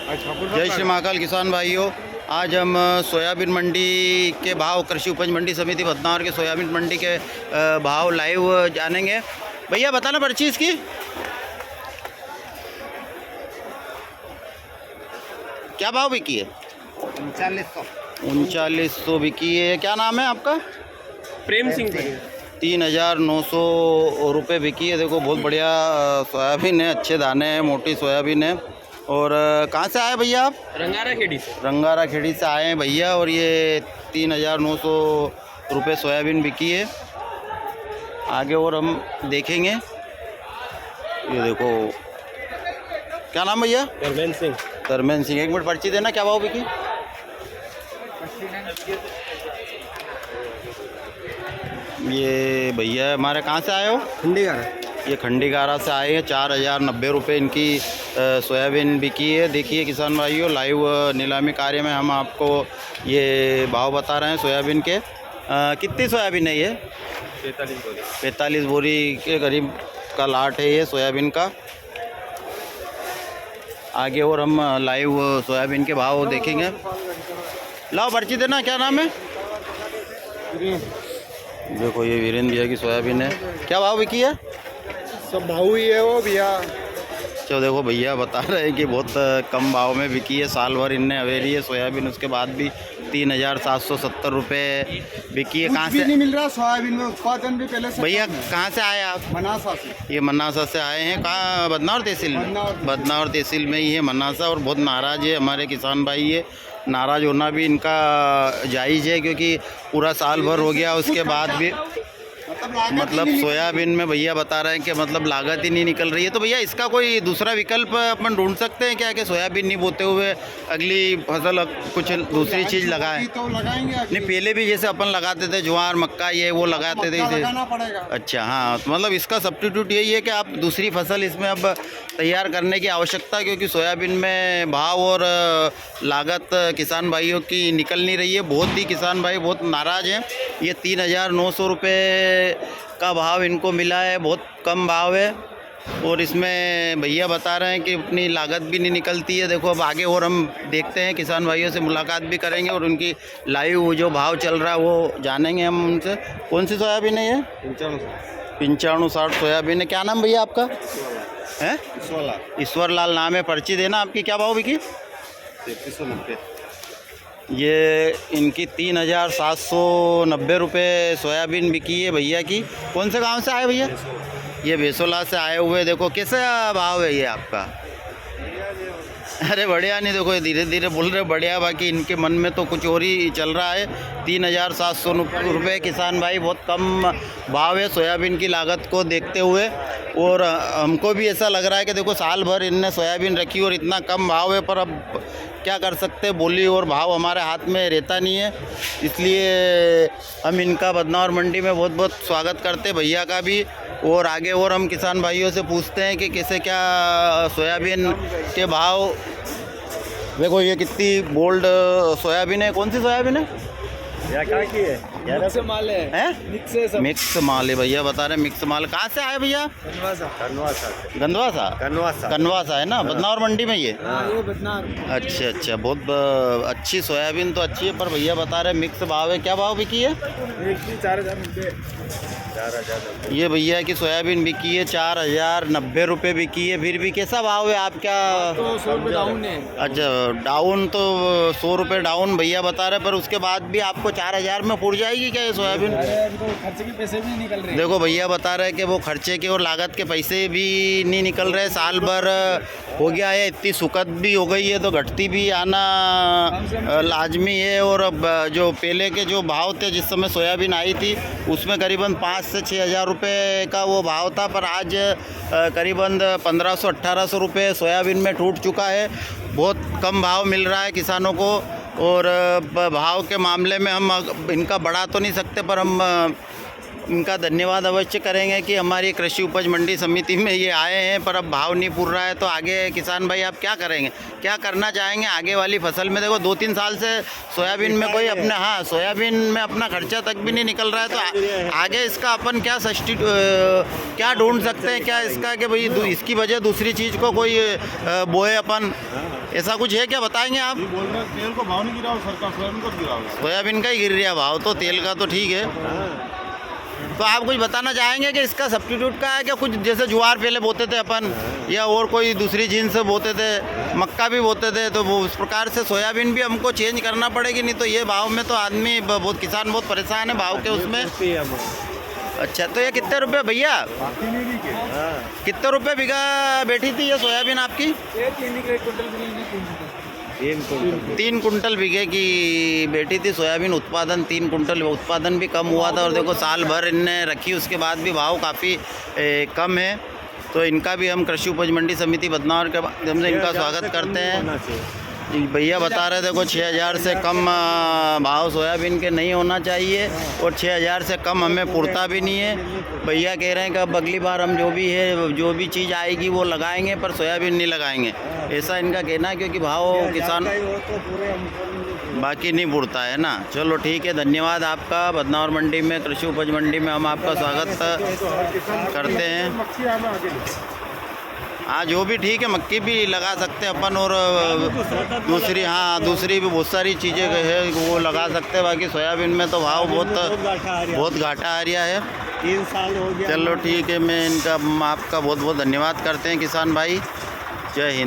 जय श्री महाकाल किसान भाइयों, आज हम सोयाबीन मंडी के भाव, कृषि उपज मंडी समिति बदनौर के सोयाबीन मंडी के भाव लाइव जानेंगे। भैया बताना पर्ची इसकी। क्या भाव बिकी है? 3900 बिकी है। क्या नाम है आपका? प्रेम सिंह। 3900 रुपये बिकी है। देखो बहुत बढ़िया सोयाबीन है, अच्छे दाने हैं, मोटी सोयाबीन है। और कहाँ से आए भैया आप? रंगारा खेड़ी से। रंगारा खेड़ी से आए हैं भैया। और ये 3900 रुपये सोयाबीन बिकी है। आगे और हम देखेंगे। ये देखो, क्या नाम भैया? धर्मेंद्र सिंह। धर्मेंद्र सिंह। एक मिनट पर्ची देना, क्या भाव बिकी? ये भैया हमारे कहाँ से आए हो? खंडीगारा। ये खंडीगारा से आए हैं। 4090 रुपये इनकी सोयाबीन बिकी है। देखिए किसान भाइयों, लाइव नीलामी कार्य में हम आपको ये भाव बता रहे हैं सोयाबीन के। कितनी सोयाबीन है ये? 45 बोरी के करीब का लाट है ये सोयाबीन का। आगे और हम लाइव सोयाबीन के भाव देखेंगे। लाओ पर्ची देना, क्या नाम है? देखो ये वीरेंद्र भैया की सोयाबीन है। क्या भाव बिकी है? सब भाव ही है वो भैया। तो देखो भैया बता रहे हैं कि बहुत कम भाव में बिकी है। साल भर इनने अवेरी है सोयाबीन, उसके बाद भी 3770 रुपये बिकी है। कहाँ से नहीं मिल रहा सोयाबीन में, उत्पादन भी पहले से। भैया कहाँ से आए आप? मनासा से। ये मन्नासा से आए हैं। कहाँ? बदनौर तहसील में। बदनौर तहसील में ही है मन्नासा। और बहुत नाराज़ है हमारे किसान भाई। ये नाराज़ होना भी इनका जायज़ है, क्योंकि पूरा साल भर हो गया, उसके बाद भी मतलब सोयाबीन में भैया बता रहे हैं कि मतलब लागत ही नहीं निकल रही है। तो भैया इसका कोई दूसरा विकल्प अपन ढूंढ सकते हैं क्या, कि सोयाबीन नहीं बोते हुए अगली फसल कुछ दूसरी चीज़ लगाएं? तो लगाएंगे नहीं, पहले भी जैसे अपन लगाते थे ज्वार मक्का, ये वो लगाते थे इसे। लगाना पड़ेगा। अच्छा हाँ, तो मतलब इसका सब्स्टिट्यूट यही है कि आप दूसरी फसल इसमें अब तैयार करने की आवश्यकता, क्योंकि सोयाबीन में भाव और लागत किसान भाइयों की निकल नहीं रही है। बहुत ही किसान भाई बहुत नाराज़ हैं। ये 3900 रुपये का भाव इनको मिला है, बहुत कम भाव है। और इसमें भैया बता रहे हैं कि अपनी लागत भी नहीं निकलती है। देखो अब आगे और हम देखते हैं, किसान भाइयों से मुलाकात भी करेंगे और उनकी लाइव जो भाव चल रहा है वो जानेंगे हम उनसे। कौन सी सोयाबीन है ये? 9560 सोयाबीन है। क्या नाम भैया आपका है? ईश्वर लाल नाम है। पर्ची देना आपकी। क्या भाव बिकी? 3390। ये इनकी 3790 रुपये सोयाबीन बिकी है भैया की। कौन से गांव से आए भैया? ये बेसोला से आए हुए। देखो कैसे भाव है ये आपका? अरे बढ़िया नहीं, देखो धीरे धीरे बोल रहे बढ़िया, बाकी इनके मन में तो कुछ और ही चल रहा है। 3700 रुपये किसान भाई, बहुत कम भाव है सोयाबीन की लागत को देखते हुए। और हमको भी ऐसा लग रहा है कि देखो साल भर इनने सोयाबीन रखी और इतना कम भाव है, पर अब क्या कर सकते हैं, बोली और भाव हमारे हाथ में रहता नहीं है। इसलिए हम इनका बदनौर मंडी में बहुत बहुत स्वागत करते हैं, भैया का भी। और आगे और हम किसान भाइयों से पूछते हैं कि कैसे क्या सोयाबीन के भाव। देखो ये कितनी बोल्ड सोयाबीन है। कौन सी सोयाबीन है? मिक्स माल है। हैं? मिक्स माल है भैया बता रहे हैं, मिक्स माल। कहाँ से आए भैया? कन्वासा है ना, बदनौर मंडी में ये। ये बदनौर। अच्छा, बहुत अच्छी सोयाबीन तो अच्छी है, पर भैया बता रहे हैं मिक्स भाव है। क्या भाव बिकी है? 4090। ये भैया की सोयाबीन बिकी है 4090 रुपये बिकी है। फिर भी कैसा भाव है आपका? तो 100 रुपये डाउन है। अच्छा डाउन, तो 100 रुपये डाउन भैया बता रहे हैं, पर उसके बाद भी आपको 4000 में फूट जाएगी क्या ये सोयाबीन? तो खर्चे के पैसे भी नहीं निकल रहे। देखो भैया बता रहे हैं कि वो खर्चे के और लागत के पैसे भी नहीं निकल रहे। साल भर हो गया है, इतनी सुकत भी हो गई है, तो घटती भी आना लाजमी है। और अब जो पहले के जो भाव थे जिस समय सोयाबीन आई थी, उसमें करीबन 5 से 6000 रुपये का वो भाव था, पर आज करीबन 1500-1800 रुपये सोयाबीन में टूट चुका है। बहुत कम भाव मिल रहा है किसानों को। और भाव के मामले में हम इनका बढ़ा तो नहीं सकते, पर हम इनका धन्यवाद अवश्य करेंगे कि हमारी कृषि उपज मंडी समिति में ये आए हैं, पर अब भाव नहीं पूर रहा है। तो आगे किसान भाई आप क्या करेंगे, क्या करना चाहेंगे आगे वाली फसल में? देखो 2-3 साल से सोयाबीन में कोई अपना, हाँ, सोयाबीन में अपना खर्चा तक भी नहीं निकल रहा है। तो आगे इसका अपन क्या क्या ढूंढ सकते हैं, क्या इसका कि भाई इसकी वजह दूसरी चीज़ को कोई बोए अपन, ऐसा कुछ है क्या, बताएंगे आप? बोल रहे तेल को भाव नहीं गिरा सरकार, सोयाबीन को गिरा। सोयाबीन का ही गिर रहा भाव, तो तेल का तो ठीक है। तो आप कुछ बताना चाहेंगे कि इसका सब्स्टिट्यूट का है क्या? कुछ जैसे ज्वार पहले बोते थे अपन, या और कोई दूसरी चीज़ से बोते थे, मक्का भी बोते थे, तो वो उस प्रकार से सोयाबीन भी हमको चेंज करना पड़ेगी, नहीं तो ये भाव में तो आदमी बहुत, किसान बहुत परेशान है भाव के उसमें। अच्छा, तो ये कितने रुपए भैया, कितने रुपए बीघा बैठी थी ये सोयाबीन आपकी? 3 कुंटल बीघे की बेटी थी सोयाबीन उत्पादन, 3 कुंटल उत्पादन भी कम हुआ था। और देखो साल भर इनने रखी, उसके बाद भी भाव काफ़ी कम है। तो इनका भी हम कृषि उपज मंडी समिति बदनौर के माध्यम से इनका स्वागत करते हैं। भैया बता रहे थे को 6000 से कम भाव सोयाबीन के नहीं होना चाहिए, और 6000 से कम हमें पुरता भी नहीं है। भैया कह रहे हैं कि अब अगली बार हम जो भी चीज़ आएगी वो लगाएंगे, पर सोयाबीन नहीं लगाएंगे, ऐसा इनका कहना है, क्योंकि भाव किसान बाकी नहीं पुरता है ना। चलो ठीक है, धन्यवाद आपका। बदनौर मंडी में, कृषि उपज मंडी में हम आपका स्वागत करते हैं। हाँ, जो भी ठीक है, मक्की भी लगा सकते हैं अपन, और दूसरी, हाँ, दूसरी भी बहुत सारी चीज़ें है वो लगा सकते हैं। बाकी सोयाबीन में तो भाव बहुत घाटा आ रहा है। 3 साल हो गया। चलो ठीक है, मैं इनका आपका बहुत बहुत धन्यवाद करते हैं किसान भाई। जय हिंद।